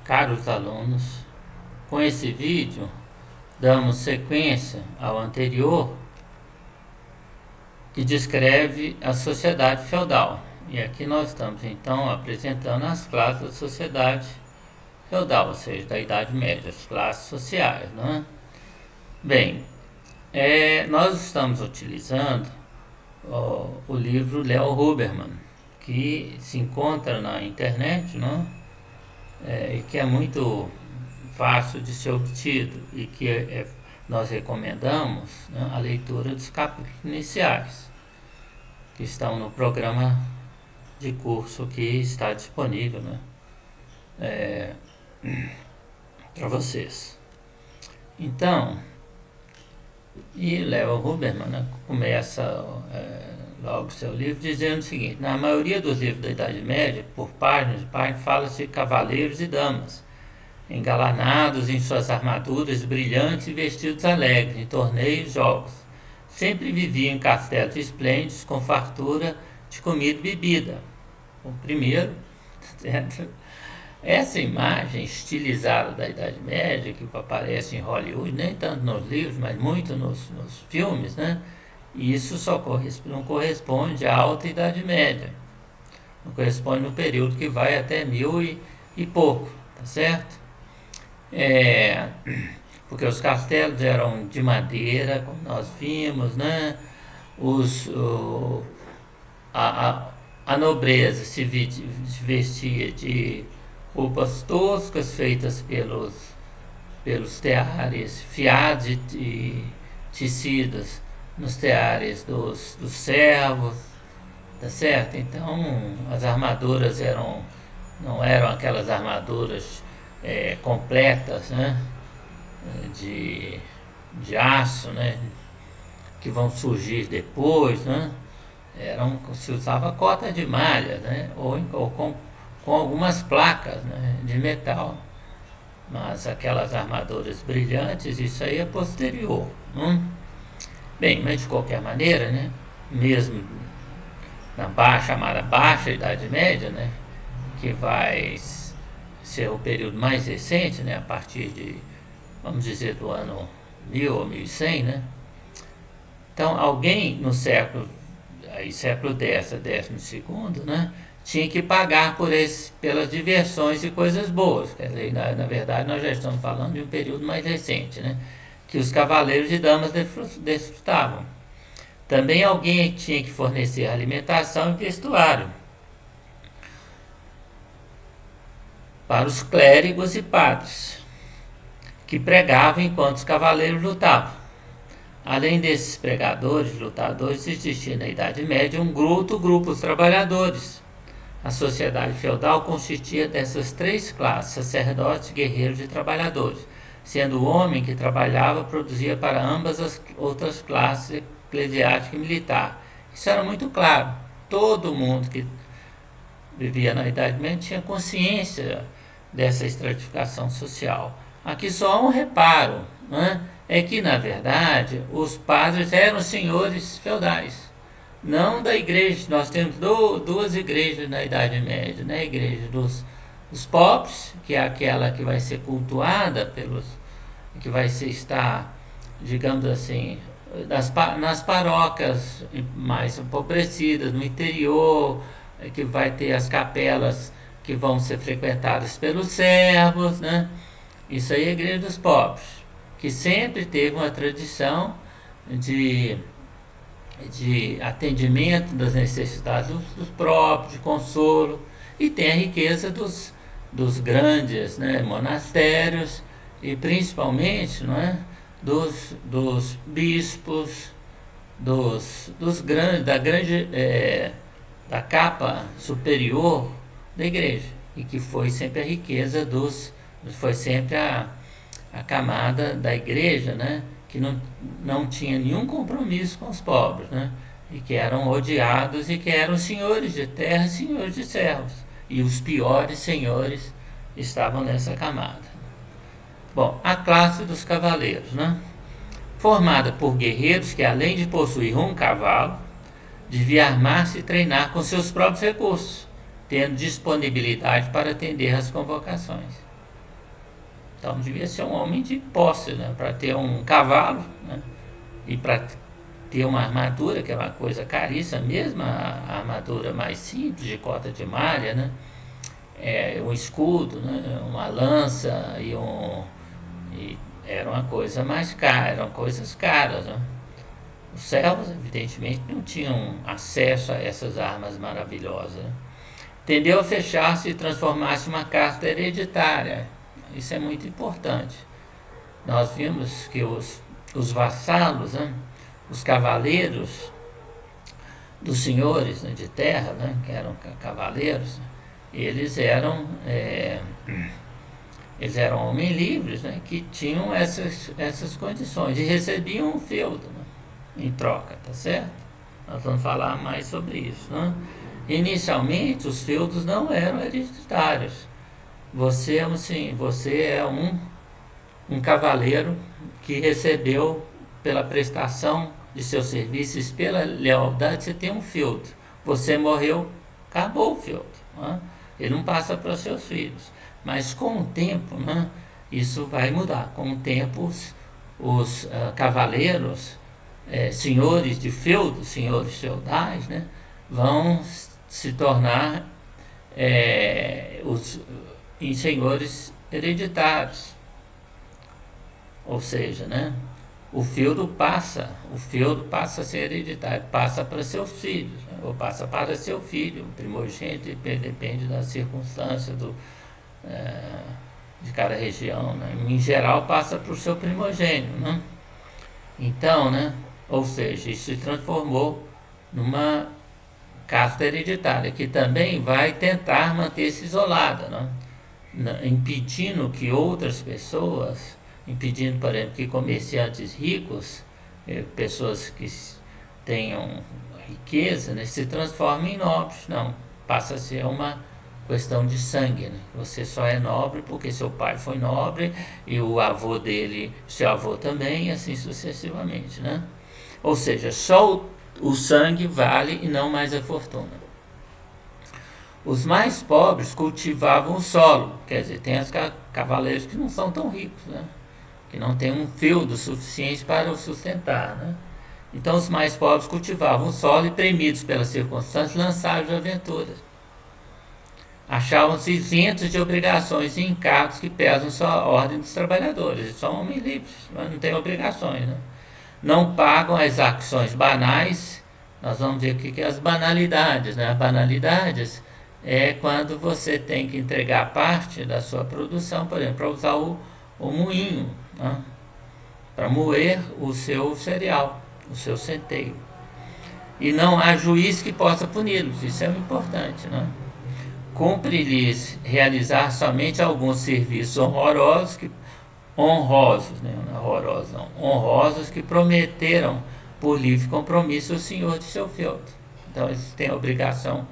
Caros alunos, com esse vídeo damos sequência ao anterior, que descreve a sociedade feudal. E aqui nós estamos então apresentando as classes da sociedade feudal, ou seja, da Idade Média, as classes sociais, né? Bem, nós estamos utilizando o livro Leo Huberman, que se encontra na internet, né? E que é muito fácil de ser obtido e que nós recomendamos, né, a leitura dos capítulos iniciais, que estão no programa de curso que está disponível, né, para vocês. Então, e Leo Huberman, né, começa logo seu livro dizendo o seguinte: na maioria dos livros da Idade Média, por páginas fala-se de cavaleiros e damas, engalanados em suas armaduras brilhantes e vestidos alegres, em torneios e jogos. Sempre viviam em castelos esplêndidos, com fartura de comida e bebida. O primeiro, certo? Essa imagem estilizada da Idade Média, que aparece em Hollywood, nem tanto nos livros, mas muito nos filmes, né? E isso não corresponde à Alta Idade Média. Não corresponde no período que vai até 1000 e pouco, tá certo? Porque os castelos eram de madeira, como nós vimos, né? A nobreza se vestia de roupas toscas feitas pelos teares, fiados e tecidas nos teares dos servos, tá certo? Então as armaduras não eram aquelas armaduras completas, né, de aço, né, que vão surgir depois, né? Se usava cota de malha, né, ou com algumas placas, né, de metal. Mas aquelas armaduras brilhantes, isso aí é posterior, né? Bem, mas de qualquer maneira, né, mesmo na chamada Baixa Idade Média, né, que vai ser o período mais recente, né, a partir de, vamos dizer, do ano 1000 ou 1100, né? Então, alguém no século X a XII, né, tinha que pagar pelas diversões e coisas boas. Quer dizer, na verdade, nós já estamos falando de um período mais recente, né, que os cavaleiros e damas desfrutavam. Também alguém tinha que fornecer alimentação e vestuário para os clérigos e padres, que pregavam enquanto os cavaleiros lutavam. Além desses pregadores, lutadores, existia na Idade Média um grupo dos trabalhadores. A sociedade feudal consistia dessas três classes: sacerdotes, guerreiros e trabalhadores, sendo o homem que trabalhava produzia para ambas as outras classes, eclesiástica e militar. Isso era muito claro. Todo mundo que vivia na Idade Média tinha consciência dessa estratificação social. Aqui só há um reparo, né? É que, na verdade, os padres eram senhores feudais, não da igreja. Nós temos duas igrejas na Idade Média, né? A igreja dos pobres, que é aquela que vai ser cultuada que vai estar, digamos assim, nas paróquias mais empobrecidas, no interior, que vai ter as capelas que vão ser frequentadas pelos servos, né? Isso aí é a igreja dos pobres, que sempre teve uma tradição de atendimento das necessidades dos próprios, de consolo, e tem a riqueza dos grandes, né, monastérios, e principalmente, não é, dos bispos, dos grandes, da capa superior da igreja, e que foi sempre a riqueza foi sempre a camada da igreja, né, que não tinha nenhum compromisso com os pobres, né, e que eram odiados e que eram senhores de terra, senhores de servos, e os piores senhores estavam nessa camada. Bom, a classe dos cavaleiros, né, formada por guerreiros que, além de possuir um cavalo, devia armar-se e treinar com seus próprios recursos, tendo disponibilidade para atender às convocações. Então devia ser um homem de posse, né? Para ter um cavalo, né? E para ter uma armadura, que é uma coisa caríssima, mesmo a armadura mais simples, de cota de malha, né? Um escudo, né? Uma lança e era uma coisa mais cara, eram coisas caras, né? Os servos, evidentemente, não tinham acesso a essas armas maravilhosas, né? Tendeu a fechar-se e transformar-se em uma casta hereditária. Isso é muito importante. Nós vimos que os vassalos, né, os cavaleiros dos senhores, né, de terra, né, que eram cavaleiros, eles eram homens livres, né, que tinham essas condições e recebiam um feudo, né, em troca, tá certo? Nós vamos falar mais sobre isso, né? Inicialmente, os feudos não eram hereditários. Você é um cavaleiro que recebeu pela prestação de seus serviços, pela lealdade, você tem um feudo. Você morreu, acabou o feudo, né? Ele não passa para os seus filhos. Mas com o tempo, né, isso vai mudar. Com o tempo, os cavaleiros, senhores de feudo, senhores feudais, né, vão se tornar em senhores hereditários. Ou seja, né, o feudo passa a ser hereditário, passa para seus filhos, né, ou passa para seu filho, o primogênito, depende da circunstância de cada região, né? Em geral passa para o seu primogênito, né? Então, né, ou seja, isso se transformou numa casta hereditária, que também vai tentar manter-se isolada, né? Impedindo que outras pessoas, impedindo, por exemplo, que comerciantes ricos, pessoas que tenham riqueza, né, se transformem em nobres. Não, passa a ser uma questão de sangue, né? Você só é nobre porque seu pai foi nobre e o avô dele, seu avô também, e assim sucessivamente, né? Ou seja, só o sangue vale e não mais a fortuna. Os mais pobres cultivavam o solo, quer dizer, tem os cavaleiros que não são tão ricos, né? Que não tem um feudo suficiente para o sustentar, né? Então os mais pobres cultivavam o solo e, premidos pelas circunstâncias, lançaram de aventuras. Achavam-se isentos de obrigações e encargos que pesam só a ordem dos trabalhadores. Eles são homens livres, mas não têm obrigações, né? Não pagam as ações banais. Nós vamos ver o que é as banalidades, né? As banalidades é quando você tem que entregar parte da sua produção, por exemplo, para usar o moinho, né? Para moer o seu cereal, o seu centeio. E não há juiz que possa puni-los. Isso é importante, né? Cumpre-lhes realizar somente alguns serviços honrosos, que prometeram por livre compromisso o senhor de seu feudo. Então eles têm a obrigação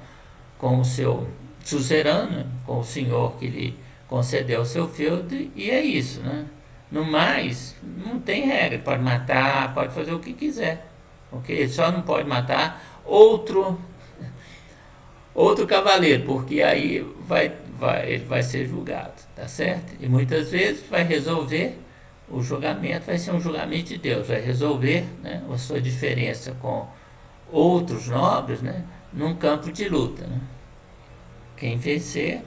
com o seu suzerano, com o senhor que lhe concedeu o seu feudo, e é isso, né? No mais, não tem regra, pode matar, pode fazer o que quiser, ok? Ele só não pode matar outro cavaleiro, porque aí ele vai ser julgado, tá certo? E muitas vezes vai resolver, o julgamento vai ser um julgamento de Deus, vai resolver, né, a sua diferença com outros nobres, né, num campo de luta, né? Quem vencer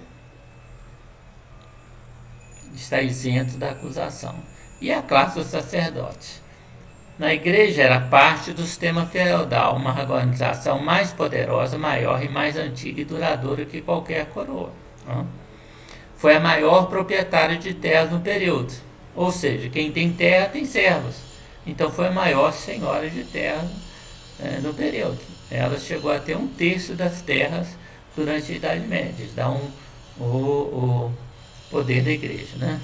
está isento da acusação. E a classe dos sacerdotes. Na igreja era parte do sistema feudal, uma organização mais poderosa, maior e mais antiga e duradoura que qualquer coroa. Foi a maior proprietária de terras no período. Ou seja, quem tem terra tem servos. Então foi a maior senhora de terra no período. Ela chegou a ter 1/3 das terras durante a Idade Média. Isso dá o poder da igreja, né?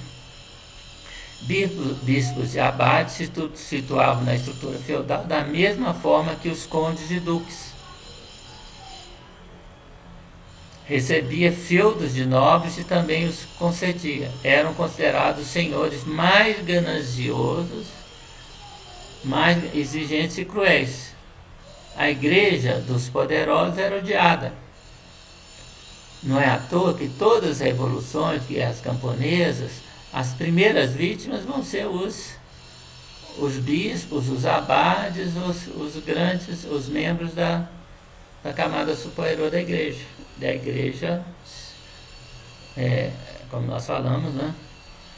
Bispos e abades se situavam na estrutura feudal da mesma forma que os condes e duques. Recebia feudos de nobres e também os concedia. Eram considerados senhores mais gananciosos, mais exigentes e cruéis. A igreja dos poderosos era odiada. Não é à toa que todas as revoluções, guerras camponesas, as primeiras vítimas vão ser os bispos, os abades, os grandes, os membros da camada superior da igreja. Da igreja, como nós falamos, né?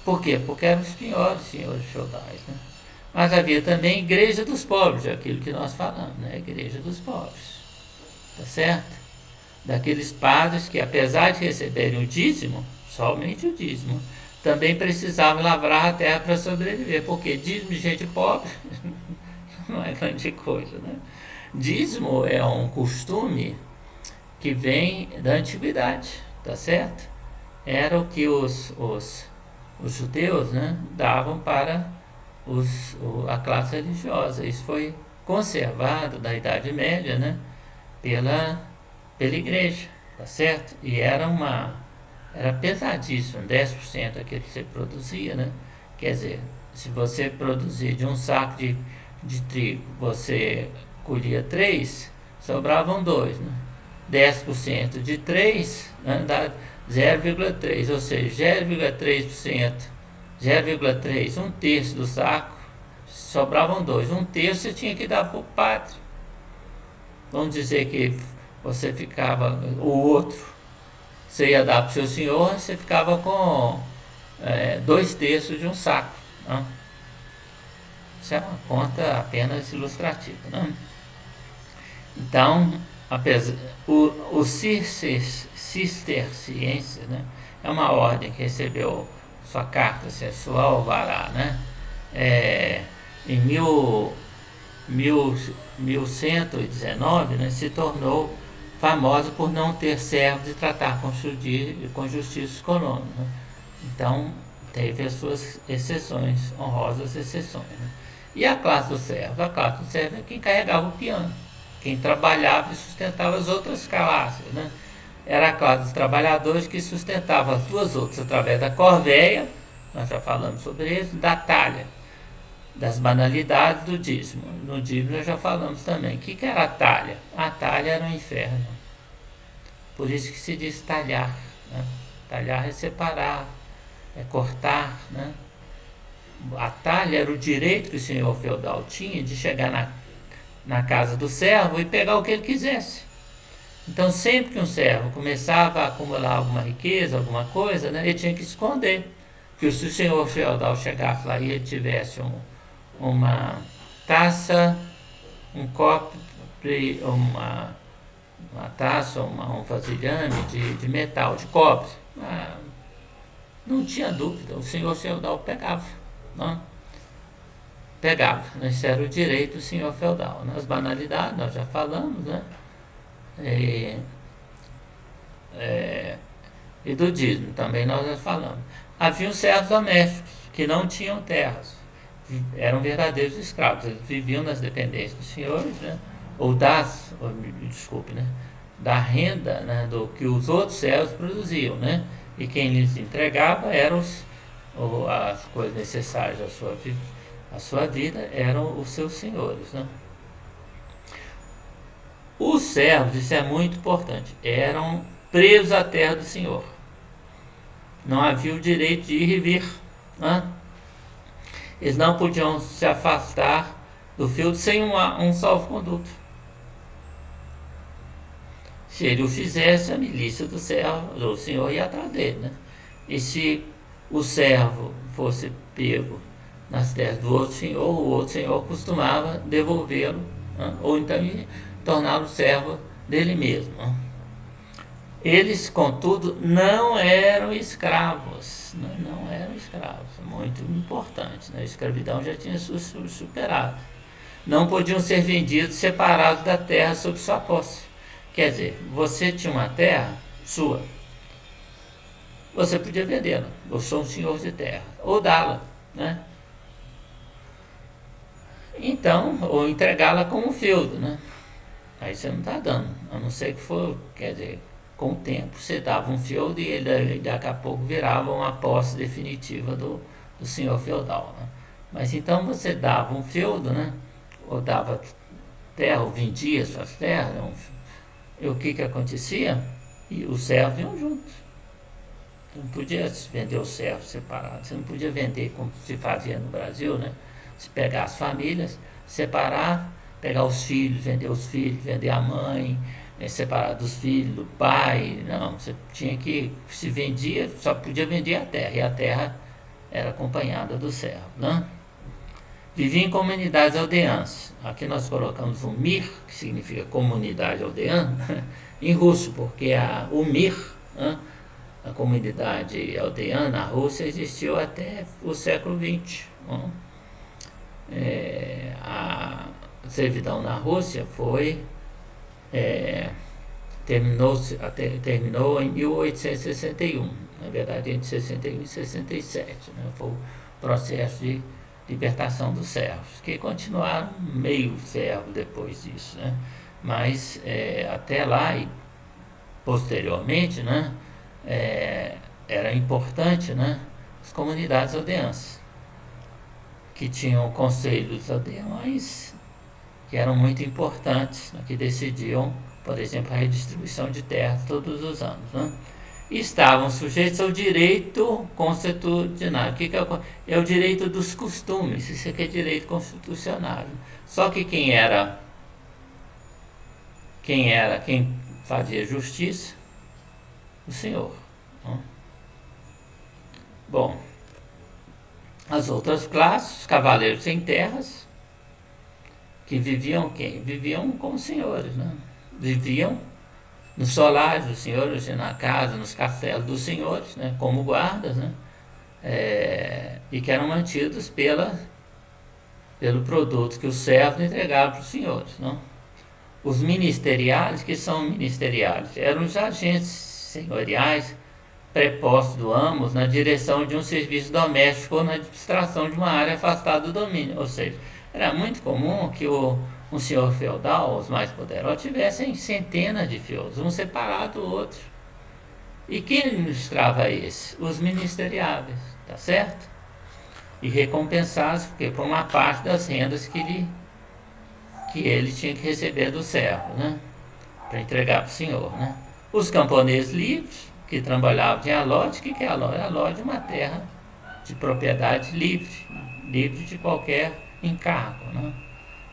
Por quê? Porque eram os piores senhores feudais, né? Mas havia também igreja dos pobres, aquilo que nós falamos, né? Igreja dos pobres, tá certo? Daqueles padres que, apesar de receberem o dízimo, somente o dízimo, também precisavam lavrar a terra para sobreviver, porque dízimo de gente pobre não é grande coisa, né? Dízimo é um costume que vem da antiguidade, tá certo? Era o que os judeus, né, davam para a classe religiosa. Isso foi conservado na Idade Média, né, pela igreja, tá certo? E era pesadíssimo, 10% aquilo que você produzia, né? Quer dizer, se você produzir de um saco de trigo, você colhia 3, sobravam 2, né? 10% de 3, né, dá 0,3, ou seja, 0,3%, 0,3, um terço do saco, sobravam 2, um terço você tinha que dar para o padre. Vamos dizer que você ficava, o outro, você ia dar para o seu senhor, você ficava com 2 terços de um saco, né? Isso é uma conta apenas ilustrativa, né? Então, os cistercienses, né, é uma ordem que recebeu sua carta, sua alvará, né, em 1119, né, se tornou famosa por não ter servos e tratar com justiça os colonos, né? Então, teve as suas exceções, honrosas exceções, né? E a classe dos servos? A classe dos servos é quem carregava o piano, quem trabalhava e sustentava as outras classes, né? Era a classe dos trabalhadores que sustentava as duas outras através da corveia, nós já falamos sobre isso, da talha, das banalidades do dízimo. No dízimo nós já falamos também. O que era a talha? A talha era o inferno. Por isso que se diz talhar, né? Talhar é separar, é cortar, né? A talha era o direito que o senhor feudal tinha de chegar na casa do servo e pegar o que ele quisesse. Então, sempre que um servo começava a acumular alguma riqueza, alguma coisa, né, ele tinha que esconder. Porque se o senhor feudal chegasse lá e ele tivesse uma taça, um copo, uma taça, um vasilhame de metal, de cobre, não tinha dúvida, o senhor feudal pegava, não? Pegava, né? Isso era o direito do senhor feudal. Nas banalidades, nós já falamos, né? E do dízimo também nós já falamos. Havia os servos domésticos que não tinham terras, eram verdadeiros escravos, eles viviam nas dependências dos senhores, né? Desculpe, né? Da renda, né? Do que os outros servos produziam, né? E quem lhes entregava eram as coisas necessárias à sua vida, eram os seus senhores, né? Os servos, isso é muito importante, eram presos à terra do senhor. Não havia o direito de ir e vir, né? Eles não podiam se afastar do feudo sem um salvo-conduto. Se ele o fizesse, a milícia do senhor ia atrás dele, né? E se o servo fosse pego nas terras do outro senhor, o outro senhor costumava devolvê-lo, né? Ou então torná-lo servo dele mesmo, né? Eles, contudo, não eram escravos, não eram escravos, muito importante, né? A escravidão já tinha superado. Não podiam ser vendidos separados da terra sob sua posse. Quer dizer, você tinha uma terra sua, você podia vendê-la, eu sou um senhor de terra, ou dá-la, né? Então, ou entregá-la como feudo, né? Aí você não está dando, a não ser que for, quer dizer, com o tempo você dava um feudo e ele daqui a pouco virava uma posse definitiva do senhor feudal, né? Mas então você dava um feudo, né? Ou dava terra, ou vendia suas terras, e o que acontecia? E os servos iam juntos. Você não podia vender os servos separados, você não podia vender como se fazia no Brasil, né? Se pegar as famílias, separar, pegar os filhos, vender a mãe, separar dos filhos, do pai. Não, você tinha que, se vendia, só podia vender a terra, e a terra era acompanhada do servo, né? Vivia em comunidades aldeãs. Aqui nós colocamos o mir, que significa comunidade aldeã, em russo, porque o mir, né, a comunidade aldeã na Rússia, existiu até o século XX. Né? A servidão na Rússia terminou em 1861, na verdade entre 61 e 67, né? Foi o processo de libertação dos servos, que continuaram meio servo depois disso, né? Mas até lá e posteriormente, né, era importante, né, as comunidades aldeãs, que tinham conselhos aldeões que eram muito importantes, né, que decidiam, por exemplo, a redistribuição de terras todos os anos, né? E estavam sujeitos ao direito constitucional. O que é o direito dos costumes? Isso aqui é direito constitucional. Só que quem fazia justiça? O Senhor. Né? Bom, as outras classes, os cavaleiros sem terras, que viviam quem? Viviam como senhores, né? Viviam nos solários dos senhores, na casa, nos castelos dos senhores, né? Como guardas, né? E que eram mantidos pelo produto que os servos entregavam para os senhores, não? Os ministeriais, que são ministeriais, eram os agentes senhoriais prepostos do amos na direção de um serviço doméstico ou na administração de uma área afastada do domínio. Ou seja, era muito comum que um senhor feudal, os mais poderosos, tivessem centenas de feudos, um separado do outro. E quem administrava esse? Os ministeriáveis, tá certo? E recompensados por uma parte das rendas que ele tinha que receber do servo, né? Para entregar para o senhor, né? Os camponeses livres, que trabalhavam em alote. O que é alote? Alote é uma terra de propriedade livre de qualquer encargo, né?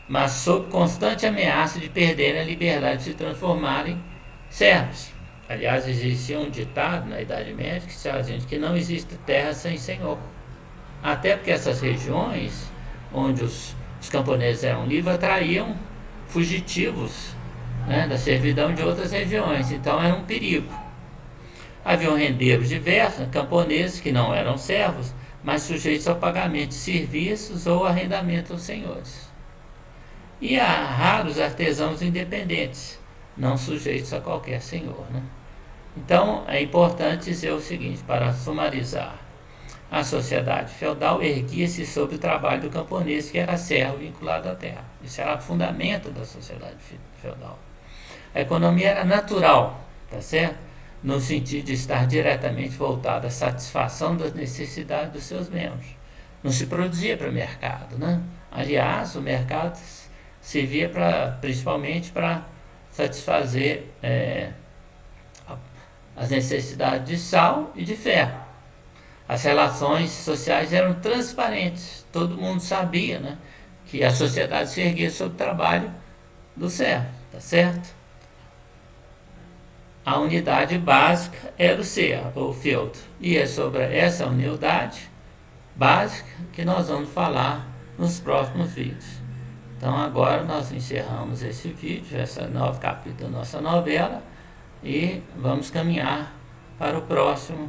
Mas sob constante ameaça de perderem a liberdade de se transformarem em servos. Aliás, existia um ditado na Idade Média que dizia a gente que não existe terra sem senhor. Até porque essas regiões onde os camponeses eram livres atraíam fugitivos, né, da servidão de outras regiões, então era um perigo. Haviam rendeiros diversos, camponeses que não eram servos, mas sujeitos ao pagamento de serviços ou arrendamento aos senhores. E há raros artesãos independentes, não sujeitos a qualquer senhor, né? Então é importante dizer o seguinte, para sumarizar: a sociedade feudal erguia-se sobre o trabalho do camponês, que era servo vinculado à terra. Isso era o fundamento da sociedade feudal. A economia era natural, tá certo? No sentido de estar diretamente voltada à satisfação das necessidades dos seus membros. Não se produzia para o mercado, né? Aliás, o mercado servia principalmente para satisfazer as necessidades de sal e de ferro. As relações sociais eram transparentes, todo mundo sabia, né, que a sociedade se erguia sobre o trabalho do servo, tá certo? A unidade básica era o servo, ou feudo, e é sobre essa unidade básica que nós vamos falar nos próximos vídeos. Então agora nós encerramos esse vídeo, esse novo capítulo da nossa novela, e vamos caminhar para o próximo